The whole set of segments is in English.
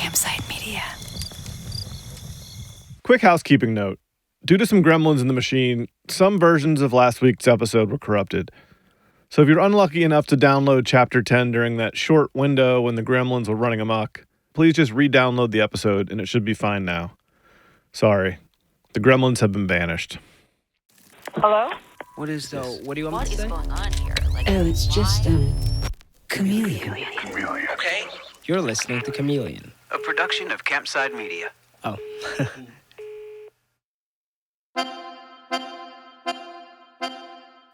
Campsite Media. Quick housekeeping note. Due to some gremlins in the machine, some versions of last week's episode were corrupted. So if you're unlucky enough to download Chapter 10 during that short window when the gremlins were running amok, please just re-download the episode and it should be fine now. Sorry. The gremlins have been banished. Hello? What do you want me to What is say? going on here? It's just, Chameleon. Okay, You're listening to Chameleon. a production of Campsite Media. Oh.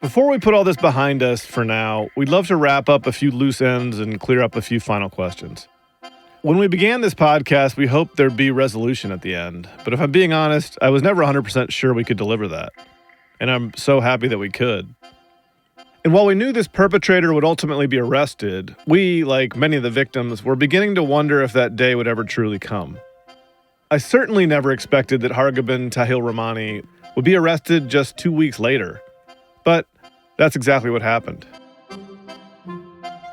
Before we put all this behind us for now, we'd love to wrap up a few loose ends and clear up a few final questions. When we began this podcast, we hoped there'd be resolution at the end. But if I'm being honest, I was never 100% sure we could deliver that. And I'm so happy that we could. And while we knew this perpetrator would ultimately be arrested, we, like many of the victims, were beginning to wonder if that day would ever truly come. I certainly never expected that Gobind Rahmani would be arrested just 2 weeks later. But that's exactly what happened.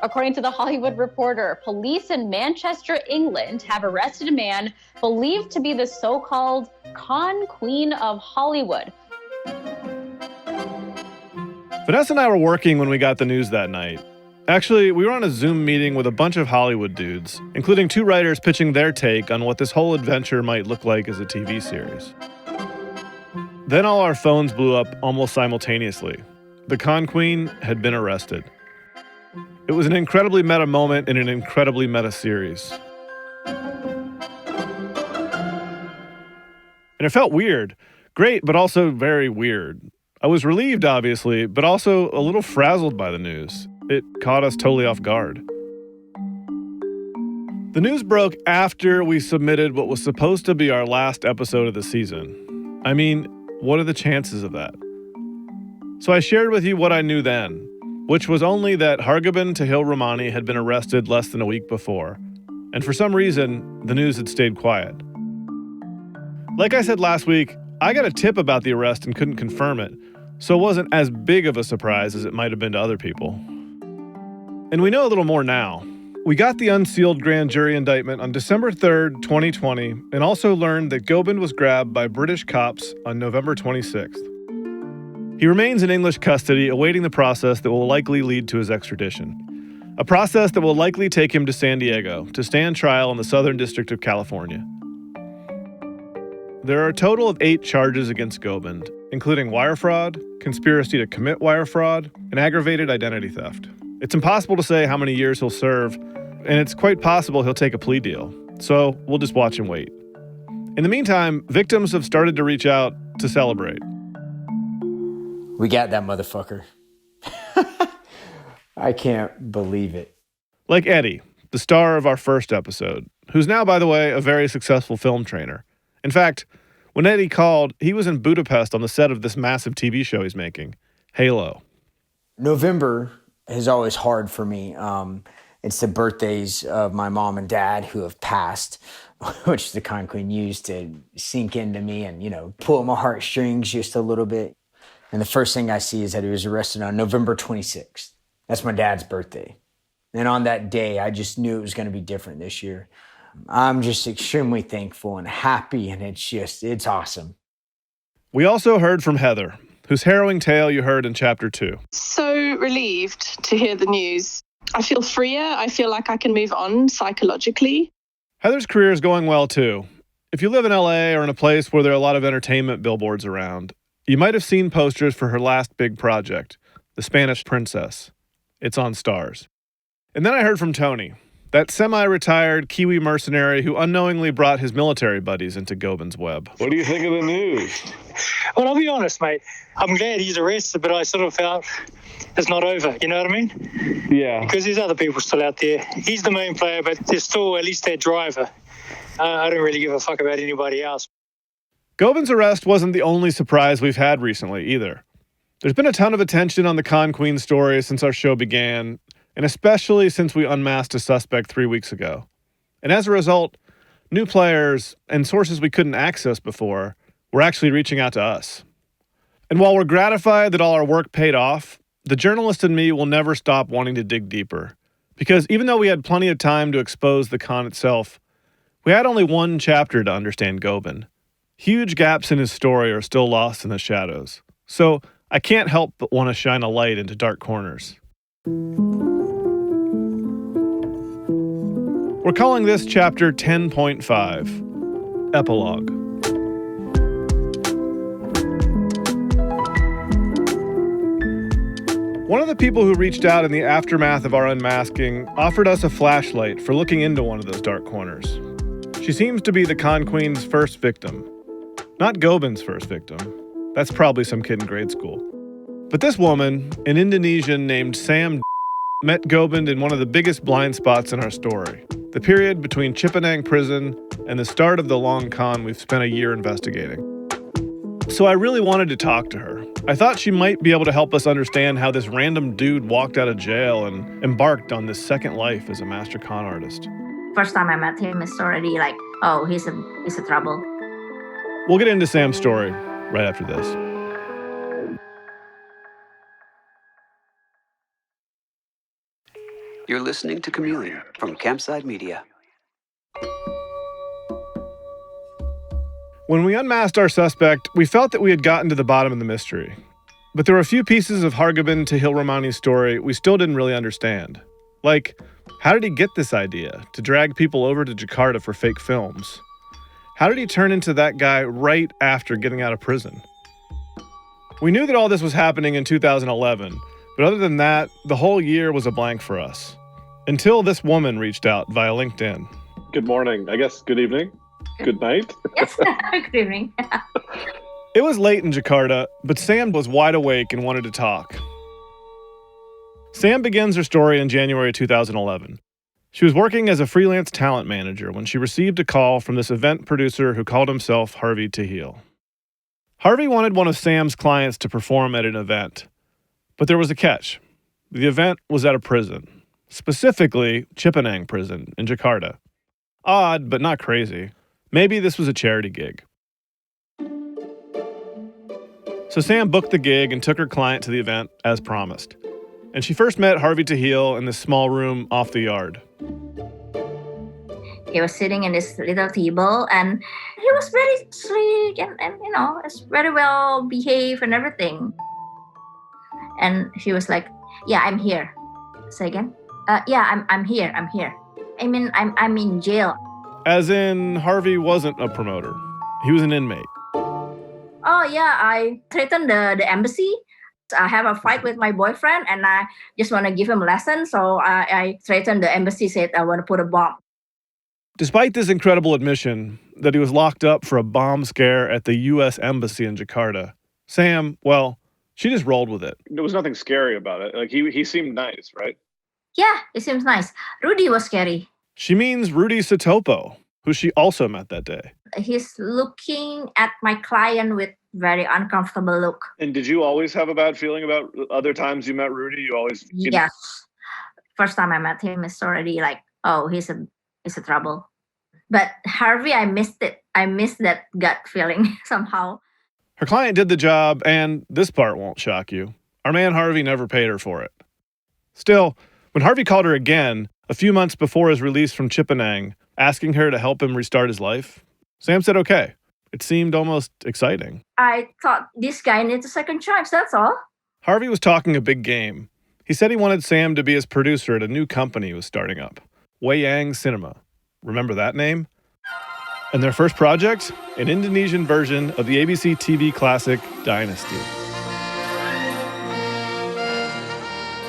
According to The Hollywood Reporter, police in Manchester, England have arrested a man believed to be the so-called con queen of Hollywood. Vanessa and I were working when we got the news that night. Actually, we were on a Zoom meeting with a bunch of Hollywood dudes, including 2 writers pitching their take on what this whole adventure might look like as a TV series. Then all our phones blew up almost simultaneously. The con queen had been arrested. It was an incredibly meta moment in an incredibly meta series. And it felt weird. Great, but also very weird. I was relieved, obviously, but also a little frazzled by the news. It caught us totally off guard. The news broke after we submitted what was supposed to be our last episode of the season. I mean, what are the chances of that? So I shared with you what I knew then, which was only that Gobind Rahmani had been arrested less than a week before, and for some reason, the news had stayed quiet. Like I said last week, I got a tip about the arrest and couldn't confirm it, so it wasn't as big of a surprise as it might have been to other people. And we know a little more now. We got the unsealed grand jury indictment on December 3rd, 2020, and also learned that Gobind was grabbed by British cops on November 26th. He remains in English custody, awaiting the process that will likely lead to his extradition. A process that will likely take him to San Diego to stand trial in the Southern District of California. There are a total of 8 charges against Gobind, including wire fraud, conspiracy to commit wire fraud, and aggravated identity theft. It's impossible to say how many years he'll serve, and it's quite possible he'll take a plea deal. So we'll just watch and wait. In the meantime, victims have started to reach out to celebrate. We got that motherfucker. I can't believe it. Like Eddie, the star of our first episode, who's now, by the way, a very successful film trainer. In fact, when Eddie called, he was in Budapest on the set of this massive TV show he's making, Halo. November is always hard for me. It's the birthdays of my mom and dad who have passed, which the con queen used to sink into me and, pull at my heartstrings just a little bit. And the first thing I see is that he was arrested on November 26th. That's my dad's birthday. And on that day, I just knew it was going to be different this year. I'm just extremely thankful and happy, and it's awesome. We also heard from Heather, whose harrowing tale you heard in Chapter 2. So relieved to hear the news. I feel freer. I feel like I can move on psychologically. Heather's career is going well, too. If you live in LA or in a place where there are a lot of entertainment billboards around, you might have seen posters for her last big project, The Spanish Princess. It's on Stars. And then I heard from Tony, that semi-retired Kiwi mercenary who unknowingly brought his military buddies into Gobind's web. What do you think of the news? Well, I'll be honest, mate. I'm glad he's arrested, but I sort of felt it's not over. You know what I mean? Yeah. Because there's other people still out there. He's the main player, but there's still at least that driver. I don't really give a fuck about anybody else. Gobind's arrest wasn't the only surprise we've had recently, either. There's been a ton of attention on the Con Queen story since our show began, and especially since we unmasked a suspect 3 weeks ago. And as a result, new players and sources we couldn't access before were actually reaching out to us. And while we're gratified that all our work paid off, the journalist in me will never stop wanting to dig deeper. Because even though we had plenty of time to expose the con itself, we We had only one chapter to understand Gobind. Huge gaps in his story are still lost in the shadows, so I can't help but want to shine a light into dark corners. We're calling this chapter 10.5, Epilogue. One of the people who reached out in the aftermath of our unmasking offered us a flashlight for looking into one of those dark corners. She seems to be the Con Queen's first victim. Not Gobind's first victim. That's probably some kid in grade school. But this woman, an Indonesian named Sam, met Gobind in one of the biggest blind spots in our story. The period between Chameleon prison and the start of the long con we've spent a year investigating. So I really wanted to talk to her. I thought she might be able to help us understand how this random dude walked out of jail and embarked on this second life as a master con artist. First time I met him, it's already like, oh, he's a trouble. We'll get into Sam's story right after this. You're listening to Chameleon from Campside Media. When we unmasked our suspect, we felt that we had gotten to the bottom of the mystery. But there were a few pieces of Gobind Tahil Rahmani's story we still didn't really understand. Like, how did he get this idea to drag people over to Jakarta for fake films? How did he turn into that guy right after getting out of prison? We knew that all this was happening in 2011, but other than that, the whole year was a blank for us. Until this woman reached out via LinkedIn. Good morning. I guess good evening. Good night. Yes, good evening. It was late in Jakarta, but Sam was wide awake and wanted to talk. Sam begins her story in January 2011. She was working as a freelance talent manager when she received a call from this event producer who called himself Harvey Tahil. Harvey wanted one of Sam's clients to perform at an event, but there was a catch. The event was at a prison, specifically Chameleon prison in Jakarta. Odd, but not crazy. Maybe this was a charity gig. So Sam booked the gig and took her client to the event as promised. And she first met Harvey Tahil in this small room off the yard. He was sitting in this little table and he was very sweet and it's very well behaved and everything. And she was like, yeah, I'm here. Say again? Yeah, I'm here. I mean, I'm in jail. As in, Harvey wasn't a promoter. He was an inmate. Oh, yeah, I threatened the embassy. I have a fight with my boyfriend and I just want to give him a lesson. So I threatened the embassy, said I want to put a bomb. Despite this incredible admission that he was locked up for a bomb scare at the U.S. Embassy in Jakarta, Sam, well, she just rolled with it. There was nothing scary about it. Like he seemed nice, right? Yeah, it seems nice. Rudy was scary. She means Rudy Satopo, who she also met that day. He's looking at my client with very uncomfortable look. And did you always have a bad feeling about other times you met Rudy? You always... Yes. First time I met him, it's already like, oh, he's a trouble. But Harvey, I missed it. I missed that gut feeling somehow. Her client did the job, and this part won't shock you. Our man Harvey never paid her for it. Still, when Harvey called her again, a few months before his release from Chameleon, asking her to help him restart his life, Sam said okay. It seemed almost exciting. I thought this guy needs a second chance, that's all. Harvey was talking a big game. He said he wanted Sam to be his producer at a new company he was starting up, Wayang Cinema. Remember that name? And their first project? An Indonesian version of the ABC TV classic Dynasty.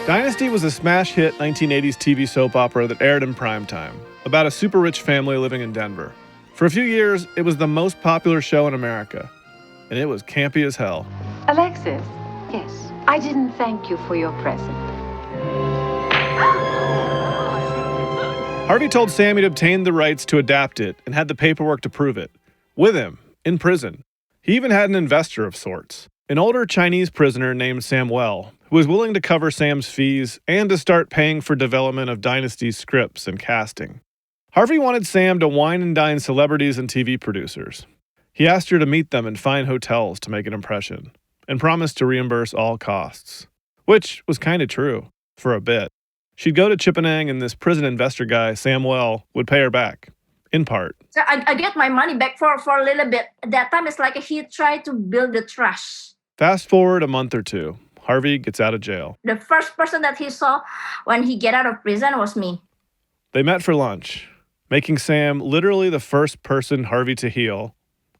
Dynasty was a smash hit 1980s TV soap opera that aired in primetime, about a super rich family living in Denver. For a few years, it was the most popular show in America, and it was campy as hell. Alexis, yes, I didn't thank you for your present. Harvey told Sam he'd obtained the rights to adapt it and had the paperwork to prove it. With him, in prison. He even had an investor of sorts, an older Chinese prisoner named Samuel, who was willing to cover Sam's fees and to start paying for development of Dynasty's scripts and casting. Harvey wanted Sam to wine and dine celebrities and TV producers. He asked her to meet them and find hotels to make an impression, and promised to reimburse all costs. Which was kind of true, for a bit. She'd go to Chameleon and this prison investor guy, Samuel, would pay her back. in part. So I get my money back for a little bit. At that time, it's like he tried to build the trust. Fast forward a month or two. Harvey gets out of jail. The first person that he saw when he get out of prison was me. They met for lunch, making Sam literally the first person Harvey Tahil,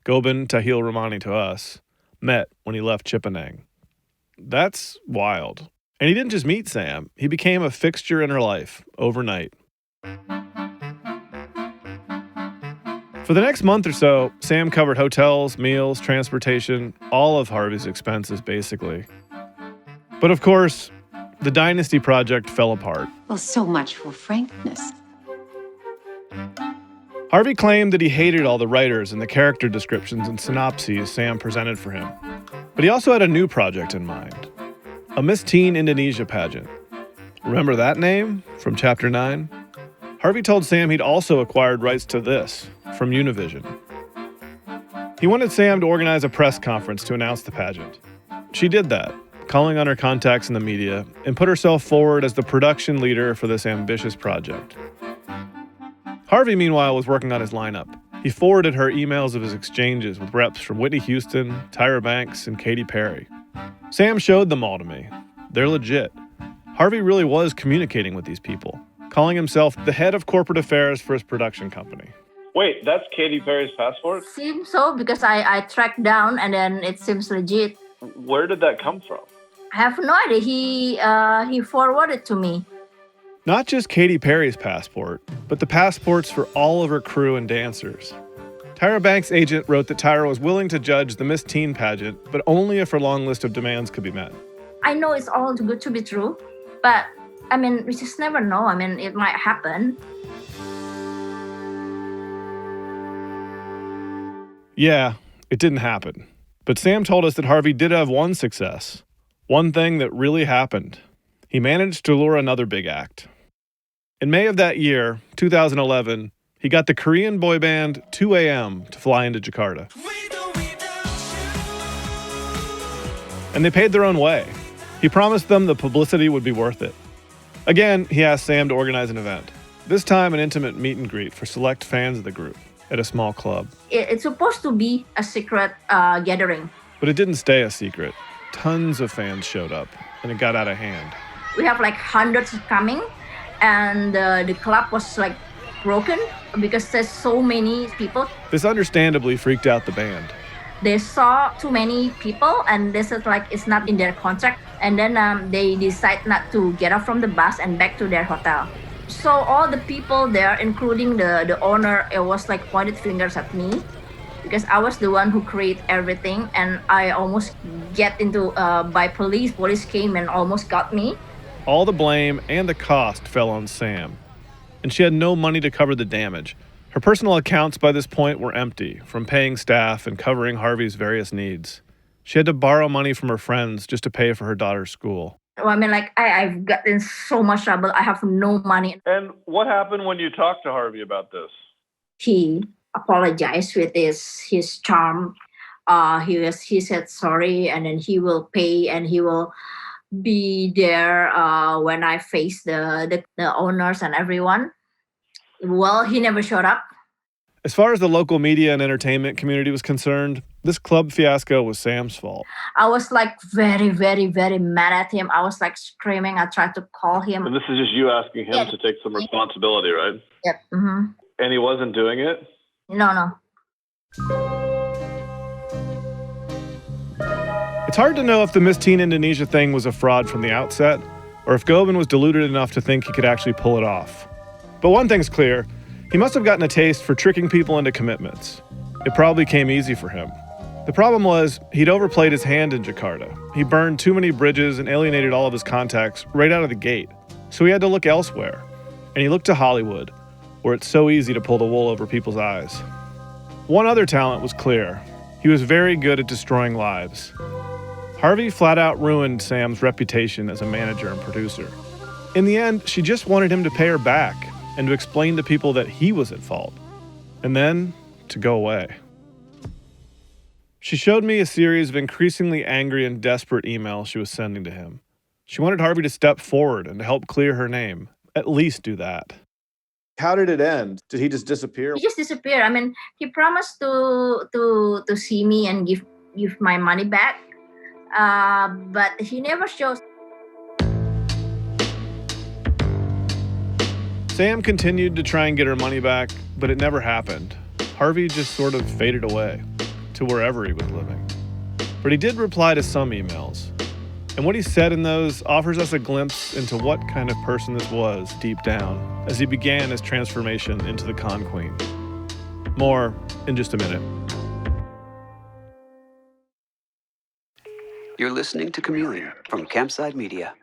Gobind Tahil Ramani to us, met when he left Chippenham. That's wild. And he didn't just meet Sam, he became a fixture in her life overnight. For the next month or so, Sam covered hotels, meals, transportation, all of Harvey's expenses, basically. But of course, the Dynasty project fell apart. Well, so much for frankness. Harvey claimed that he hated all the writers and the character descriptions and synopses Sam presented for him. But he also had a new project in mind. A Miss Teen Indonesia pageant. Remember that name from Chapter 9? Harvey told Sam he'd also acquired rights to this from Univision. He wanted Sam to organize a press conference to announce the pageant. She did that, calling on her contacts in the media, and put herself forward as the production leader for this ambitious project. Harvey, meanwhile, was working on his lineup. He forwarded her emails of his exchanges with reps from Whitney Houston, Tyra Banks, and Katy Perry. Sam showed them all to me. They're legit. Harvey really was communicating with these people, calling himself the head of corporate affairs for his production company. Wait, that's Katy Perry's passport? Seems so because I tracked down and then it seems legit. Where did that come from? I have no idea. He forwarded to me. Not just Katy Perry's passport, but the passports for all of her crew and dancers. Tyra Banks' agent wrote that Tyra was willing to judge the Miss Teen pageant, but only if her long list of demands could be met. I know it's all too good to be true, but I mean, we just never know. I mean, it might happen. Yeah, it didn't happen. But Sam told us that Harvey did have one success. One thing that really happened. He managed to lure another big act. In May of that year, 2011, he got the Korean boy band 2AM to fly into Jakarta. And they paid their own way. He promised them the publicity would be worth it. Again, he asked Sam to organize an event. This time, an intimate meet and greet for select fans of the group at a small club. It's supposed to be a secret gathering. But it didn't stay a secret. Tons of fans showed up, and it got out of hand. We have like hundreds coming, and the club was like broken because there's so many people. This understandably freaked out the band. They saw too many people, and they said like it's not in their contract. And then they decide not to get off from the bus and back to their hotel. So all the people there, including the owner, it was like pointed fingers at me because I was the one who created everything, and I almost get into by police. Police came and almost got me. All the blame and the cost fell on Sam, and she had no money to cover the damage. Her personal accounts by this point were empty from paying staff and covering Harvey's various needs. She had to borrow money from her friends just to pay for her daughter's school. Well, I mean, like, I've gotten so much trouble. I have no money. And what happened when you talked to Harvey about this? He apologized with his charm. He said sorry, and then he will pay, and he will be there when I face the owners and everyone. Well, he never showed up. As far as the local media and entertainment community was concerned, this club fiasco was Sam's fault. I was like very, very, very mad at him. I was like screaming. I tried to call him. And this is just you asking him to take some responsibility, right? Yep. Mm-hmm. And he wasn't doing it? No. It's hard to know if the Miss Teen Indonesia thing was a fraud from the outset, or if Gobind was deluded enough to think he could actually pull it off. But one thing's clear, he must have gotten a taste for tricking people into commitments. It probably came easy for him. The problem was, he'd overplayed his hand in Jakarta. He burned too many bridges and alienated all of his contacts right out of the gate. So he had to look elsewhere. And he looked to Hollywood, where it's so easy to pull the wool over people's eyes. One other talent was clear. He was very good at destroying lives. Harvey flat out ruined Sam's reputation as a manager and producer. In the end, she just wanted him to pay her back and to explain to people that he was at fault. And then, to go away. She showed me a series of increasingly angry and desperate emails she was sending to him. She wanted Harvey to step forward and to help clear her name. At least do that. How did it end? Did he just disappear? He just disappeared. I mean, he promised to see me and give my money back, but he never shows. Sam continued to try and get her money back, but it never happened. Harvey just sort of faded away to wherever he was living. But he did reply to some emails. And what he said in those offers us a glimpse into what kind of person this was deep down as he began his transformation into the Con Queen. More in just a minute. You're listening to Chameleon from Campside Media.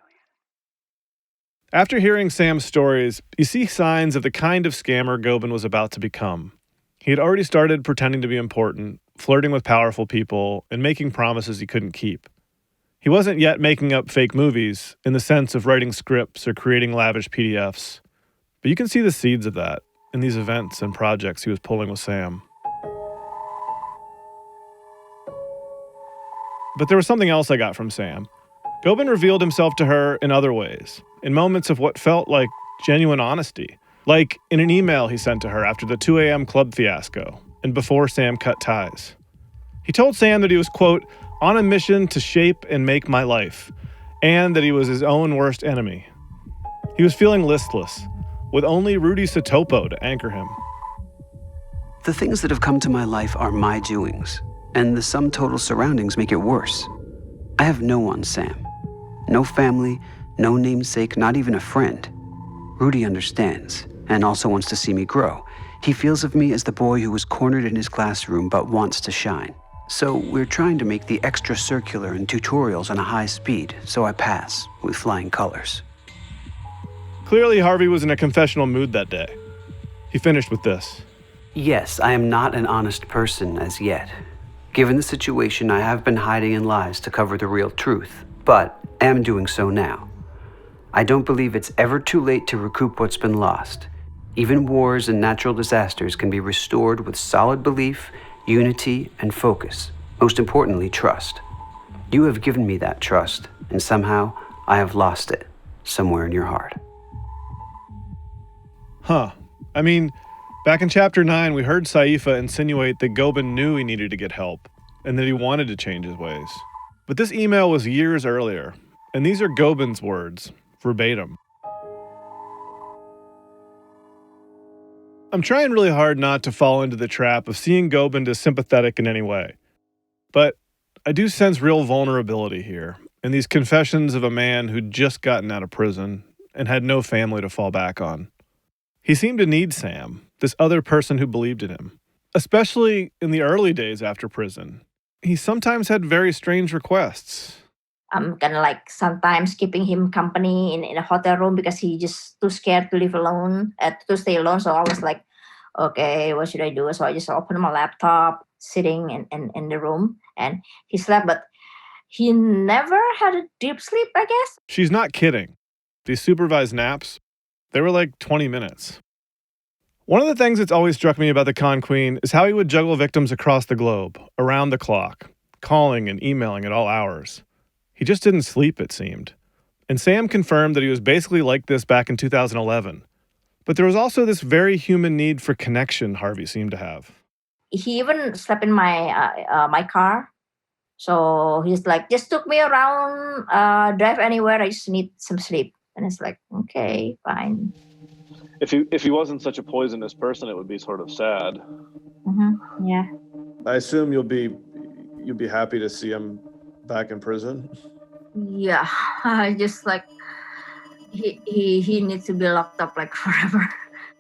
After hearing Sam's stories, you see signs of the kind of scammer Gobind was about to become. He had already started pretending to be important, flirting with powerful people, and making promises he couldn't keep. He wasn't yet making up fake movies in the sense of writing scripts or creating lavish PDFs, but you can see the seeds of that in these events and projects he was pulling with Sam. But there was something else I got from Sam. Gobind revealed himself to her in other ways, in moments of what felt like genuine honesty, like in an email he sent to her after the 2 a.m. club fiasco and before Sam cut ties. He told Sam that he was, quote, on a mission to shape and make my life, and that he was his own worst enemy. He was feeling listless, with only Rudy Satopo to anchor him. The things that have come to my life are my doings, and the sum total surroundings make it worse. I have no one, Sam. No family, no namesake, not even a friend. Rudy understands, and also wants to see me grow. He feels of me as the boy who was cornered in his classroom but wants to shine. So we're trying to make the extracurricular and tutorials on a high speed, so I pass with flying colors. Clearly, Harvey was in a confessional mood that day. He finished with this. Yes, I am not an honest person as yet. Given the situation, I have been hiding in lies to cover the real truth, but am doing so now. I don't believe it's ever too late to recoup what's been lost. Even wars and natural disasters can be restored with solid belief, unity, and focus. Most importantly, trust. You have given me that trust, and somehow I have lost it somewhere in your heart. Huh. I mean, back in Chapter 9, we heard Saifa insinuate that Gobind knew he needed to get help, and that he wanted to change his ways. But this email was years earlier, and these are Gobind's words, verbatim. I'm trying really hard not to fall into the trap of seeing Gobind as sympathetic in any way. But I do sense real vulnerability here, in these confessions of a man who'd just gotten out of prison and had no family to fall back on. He seemed to need Sam, this other person who believed in him, especially in the early days after prison. He sometimes had very strange requests. I'm kind of like sometimes keeping him company in a hotel room because he just too scared to live alone, to stay alone. So I was like, okay, what should I do? So I just opened my laptop, sitting in the room, and he slept, but he never had a deep sleep, I guess. She's not kidding. These supervised naps, they were like 20 minutes. One of the things that's always struck me about the Con Queen is how he would juggle victims across the globe, around the clock, calling and emailing at all hours. He just didn't sleep, it seemed. And Sam confirmed that he was basically like this back in 2011. But there was also this very human need for connection Harvey seemed to have. He even slept in my car. So he's like, just took me around, drive anywhere. I just need some sleep. And it's like, okay, fine. If he wasn't such a poisonous person, it would be sort of sad. Mm-hmm. Yeah. I assume you'll be happy to see him back in prison. Yeah, I just like he needs to be locked up like forever.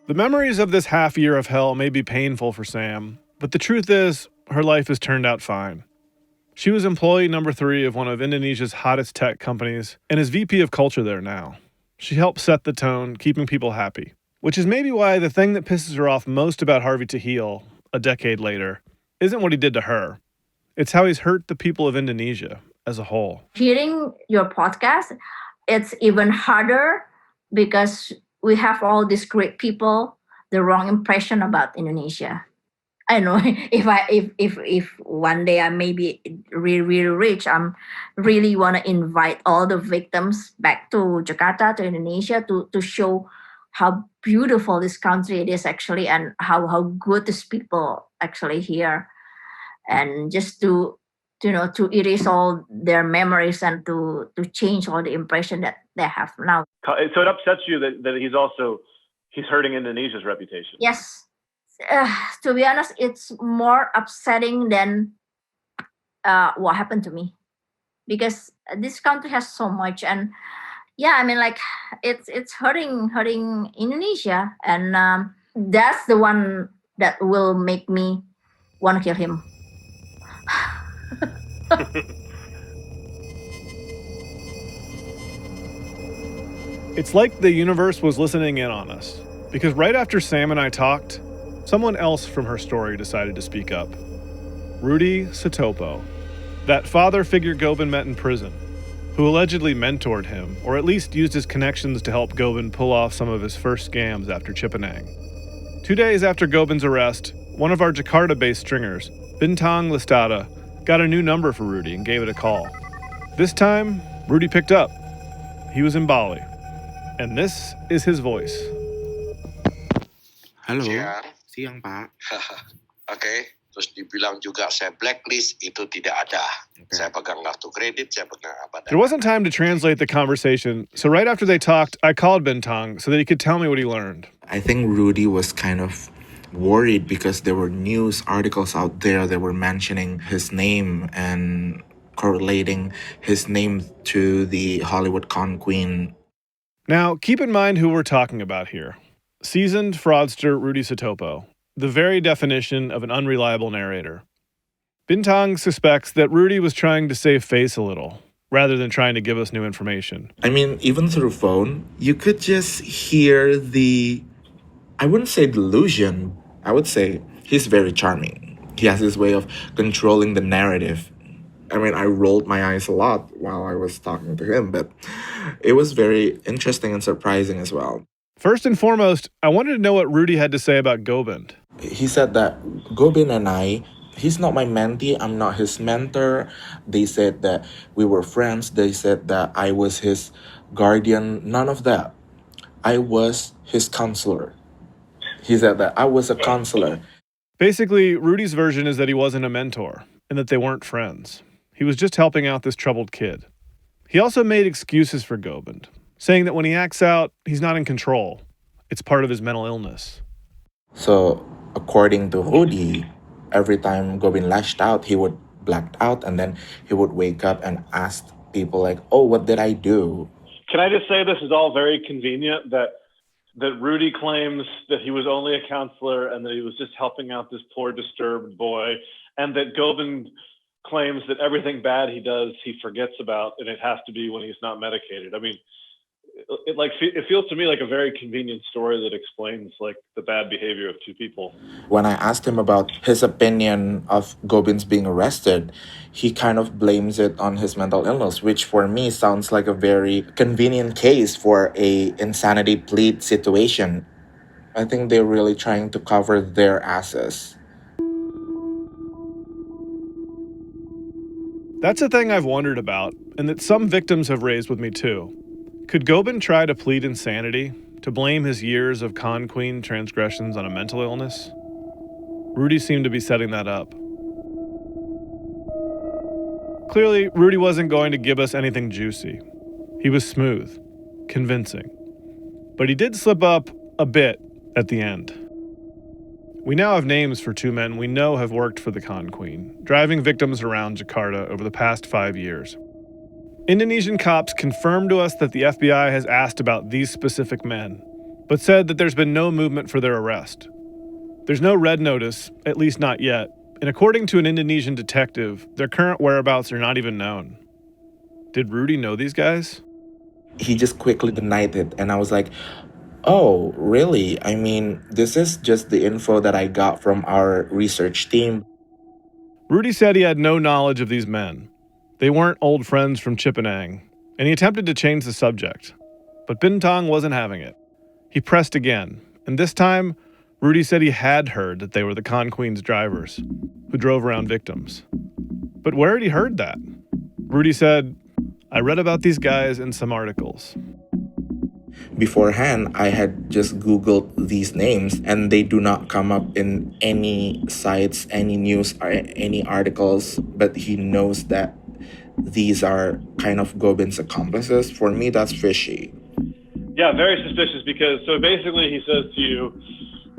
The memories of this half year of hell may be painful for Sam, but the truth is, her life has turned out fine. She was employee number 3 of one of Indonesia's hottest tech companies and is VP of culture there now. She helped set the tone, keeping people happy, which is maybe why the thing that pisses her off most about Harvey Tahil, a decade later, isn't what he did to her. It's how he's hurt the people of Indonesia as a whole. Hearing your podcast, it's even harder because we have all these great people, the wrong impression about Indonesia. I know if one day I may be really, really rich, I'm really want to invite all the victims back to Jakarta, to Indonesia, to show how beautiful this country it is actually, and how good these people actually here, and just to to erase all their memories and to change all the impression that they have now. So it upsets you that he's hurting Indonesia's reputation. Yes. To be honest, it's more upsetting than what happened to me, because this country has so much. And yeah, I mean, like, it's hurting Indonesia, and that's the one that will make me want to kill him. It's like the universe was listening in on us, because right after Sam and I talked, someone else from her story decided to speak up. Rudy Satopo, that father figure Gobind met in prison, who allegedly mentored him, or at least used his connections to help Gobind pull off some of his first scams after Chipanang. 2 days after Gobind's arrest, one of our Jakarta-based stringers, Bintang Lestada, got a new number for Rudy and gave it a call. This time, Rudy picked up. He was in Bali. And this is his voice. Halo, siang Pak. Oke, terus dibilang juga saya blacklist itu tidak ada. Saya pegang kartu kredit, saya pegang apa. There wasn't time to translate the conversation, so right after they talked, I called Bintang so that he could tell me what he learned. I think Rudy was kind of worried because there were news articles out there that were mentioning his name and correlating his name to the Hollywood con queen. Now, keep in mind who we're talking about here. Seasoned fraudster Rudy Satopo, the very definition of an unreliable narrator. Bintang suspects that Rudy was trying to save face a little, rather than trying to give us new information. I mean, even through phone, you could just hear I wouldn't say delusion, I would say he's very charming. He has this way of controlling the narrative. I mean, I rolled my eyes a lot while I was talking to him, but it was very interesting and surprising as well. First and foremost, I wanted to know what Rudy had to say about Gobind. He said that Gobind and he's not my mentee, I'm not his mentor. They said that we were friends. They said that I was his guardian. None of that. I was his counselor. He said that I was a counselor. Basically, Rudy's version is that he wasn't a mentor and that they weren't friends. He was just helping out this troubled kid. He also made excuses for Gobind, saying that when he acts out, he's not in control. It's part of his mental illness. So, according to Rudy, every time Gobind lashed out, he would black out and then he would wake up and ask people like, oh, what did I do? Can I just say this is all very convenient that Rudy claims that he was only a counselor and that he was just helping out this poor disturbed boy, and that Gobind claims that everything bad he does, he forgets about, and it has to be when he's not medicated. I mean, it feels to me like a very convenient story that explains like the bad behavior of two people. When I asked him about his opinion of Gobind's being arrested, he kind of blames it on his mental illness, which for me sounds like a very convenient case for a insanity plea situation. I think they're really trying to cover their asses. That's a thing I've wondered about, and that some victims have raised with me too. Could Gobind try to plead insanity, to blame his years of con queen transgressions on a mental illness? Rudy seemed to be setting that up. Clearly, Rudy wasn't going to give us anything juicy. He was smooth, convincing. But he did slip up a bit at the end. We now have names for two men we know have worked for the con queen, driving victims around Jakarta over the past 5 years. Indonesian cops confirmed to us that the FBI has asked about these specific men, but said that there's been no movement for their arrest. There's no red notice, at least not yet, and according to an Indonesian detective, their current whereabouts are not even known. Did Rudy know these guys? He just quickly denied it, and I was like, oh, really? I mean, this is just the info that I got from our research team. Rudy said he had no knowledge of these men. They weren't old friends from Chipanang, and he attempted to change the subject. But Bintang wasn't having it. He pressed again, and this time, Rudy said he had heard that they were the con queen's drivers, who drove around victims. But where had he heard that? Rudy said, I read about these guys in some articles. Beforehand, I had just Googled these names and they do not come up in any sites, any news, or any articles, but he knows that these are kind of Gobind's accomplices. For me, that's fishy. Yeah, very suspicious because, so basically he says to you,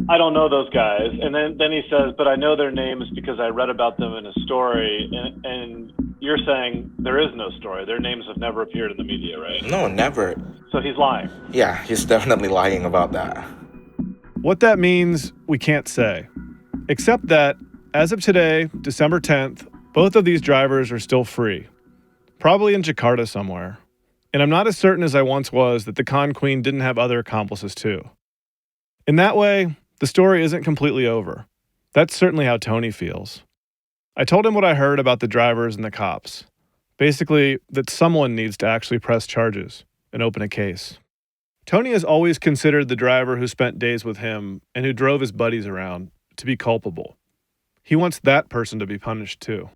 I don't know those guys. And then he says, but I know their names because I read about them in a story. And you're saying there is no story. Their names have never appeared in the media, right? No, never. So he's lying. Yeah, he's definitely lying about that. What that means, we can't say. Except that, as of today, December 10th, both of these drivers are still free. Probably in Jakarta somewhere. And I'm not as certain as I once was that the Con Queen didn't have other accomplices too. In that way, the story isn't completely over. That's certainly how Tony feels. I told him what I heard about the drivers and the cops. Basically, that someone needs to actually press charges and open a case. Tony has always considered the driver who spent days with him and who drove his buddies around to be culpable. He wants that person to be punished too.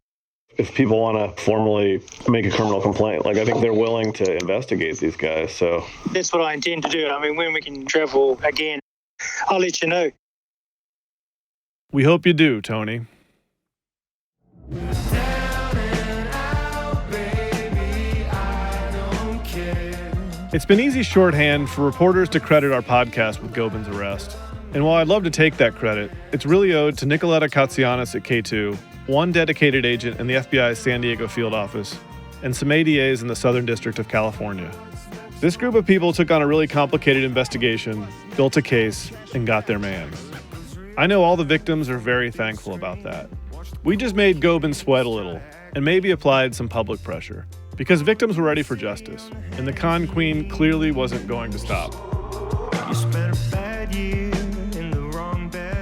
If people want to formally make a criminal complaint, I think they're willing to investigate these guys, so. That's what I intend to do. I mean, when we can travel again, I'll let you know. We hope you do, Tony. It's been easy shorthand for reporters to credit our podcast with Gobind's arrest. And while I'd love to take that credit, it's really owed to Nicoletta Katsianis at K2, one dedicated agent in the FBI's San Diego field office, and some ADAs in the Southern District of California. This group of people took on a really complicated investigation, built a case, and got their man. I know all the victims are very thankful about that. We just made Gobind sweat a little, and maybe applied some public pressure, because victims were ready for justice, and the Con Queen clearly wasn't going to stop.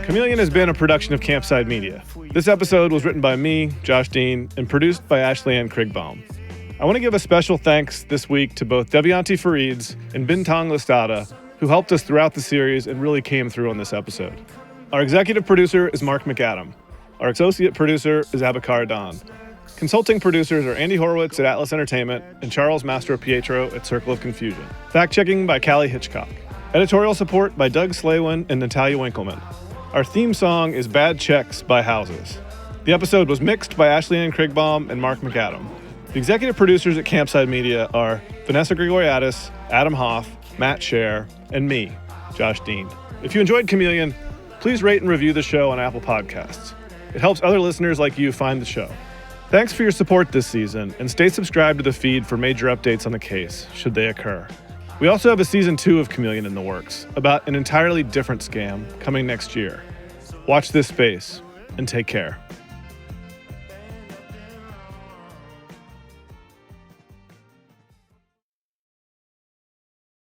Chameleon has been a production of Campside Media. This episode was written by me, Josh Dean, and produced by Ashley Ann Krigbaum. I want to give a special thanks this week to both Devianti Farids and Bintang Listada, who helped us throughout the series and really came through on this episode. Our executive producer is Mark McAdam. Our associate producer is Abakar Don. Consulting producers are Andy Horowitz at Atlas Entertainment and Charles Mastro Pietro at Circle of Confusion. Fact-checking by Callie Hitchcock. Editorial support by Doug Slaywin and Natalia Winkleman. Our theme song is Bad Checks by Houses. The episode was mixed by Ashley Ann Krigbaum and Mark McAdam. The executive producers at Campside Media are Vanessa Grigoriadis, Adam Hoff, Matt Scher, and me, Josh Dean. If you enjoyed Chameleon, please rate and review the show on Apple Podcasts. It helps other listeners like you find the show. Thanks for your support this season, and stay subscribed to the feed for major updates on the case, should they occur. We also have a season 2 of Chameleon in the works, about an entirely different scam, coming next year. Watch this space, and take care.